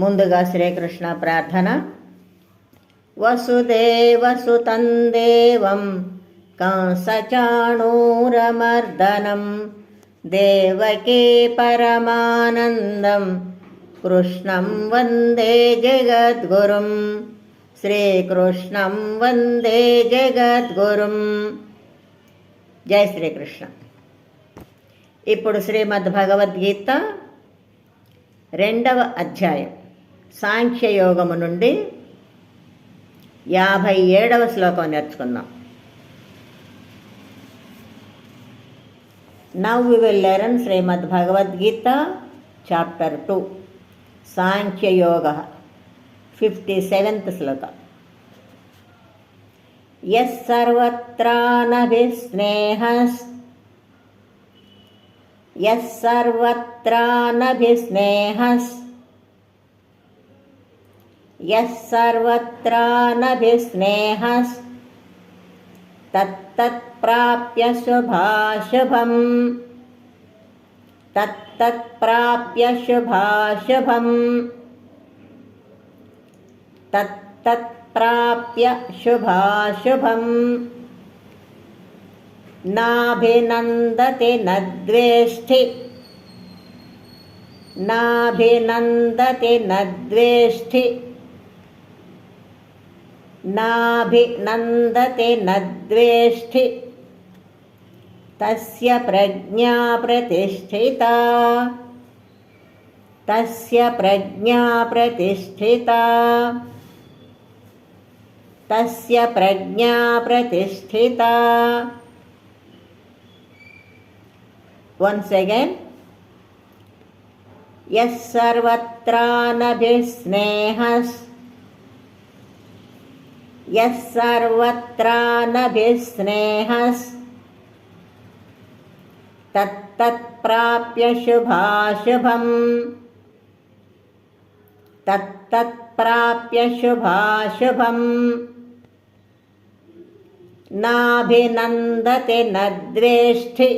ముందుగా శ్రీకృష్ణ ప్రార్థన. వసుదేవసుతం దేవం కంసచాణూరమర్దనం దేవకీ పరమానందం కృష్ణం వందే జగద్గురుం. శ్రీకృష్ణం వందే జగద్గురుం. జై శ్రీకృష్ణ. ఇప్పుడు శ్రీమద్ భగవద్గీత 2వ అధ్యాయం సాంఖ్యయోగము నుండి 57వ శ్లోకం నేర్చుకుందాం. Now we will learn Srimad Bhagavad Gita chapter 2 Sankhya Yoga 57th sloka. Yes sarvatra nabhisnehas Yes sarvatra nabhisnehas Yes sarvatra nabhisnehas Tat prapya shubhashubham Tat prapya shubhashubham Tat prapya shubhashubham Nabhinandate nadveshti Nabhinandate nadveshti Nabhinandate nadveshti Tasya prajñā pratisthita Tasya prajñā pratisthita Tasya prajñā pratisthita. Once again. Yes sarvatra nabhisnehas Yes sarvatra nabhisnehas Tat prapya shubhashubham Tat prapya shubhashubham Nabhinandate nadveshti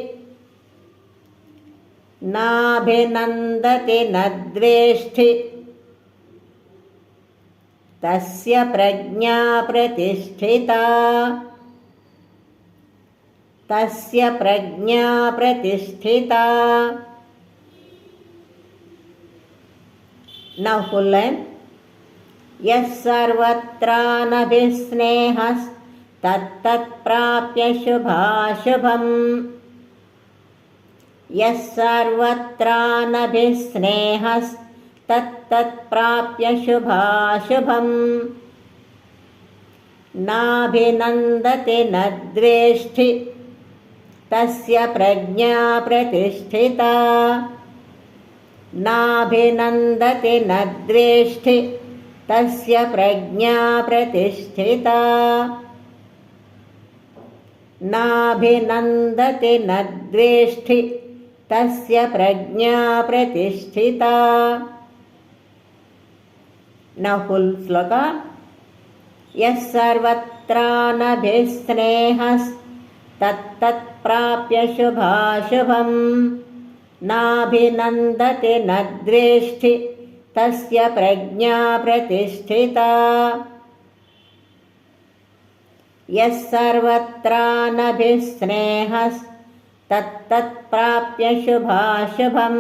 Nabhinandate nadveshti Tasya prajñā pratisthita Tasya prajñā pratisthita. Now full line. Yes sarvatra nabhisnehas Tat prapya shubhashubham Yes sarvatra nabhisnehas Tat prapya shubhashubham Nabhinandate nadveshti Tasya prajñā pratisthita Nabhinandate nadveshti Tasya prajñā pratisthita Nabhinandate nadveshti Tasya prajñā pratisthita. Now full sloka. Yes sarvatra nabhisnehas Tat prapya shubhashubham Nabhinandate nadveshti Tasya prajñā pratisthita Yes sarvatra nabhisnehas Tat prapya shubhashubham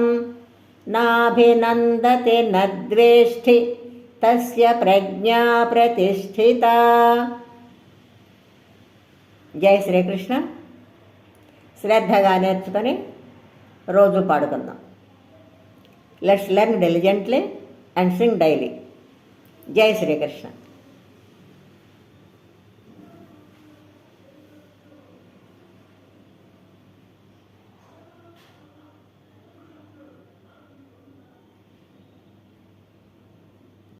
Nabhinandate nadveshti Tasya prajñā pratisthita. జై శ్రీకృష్ణ. శ్రద్ధగా నేర్చుకొని రోజు పాడుకుందాం. Let's learn diligently and sing daily. జై శ్రీకృష్ణ.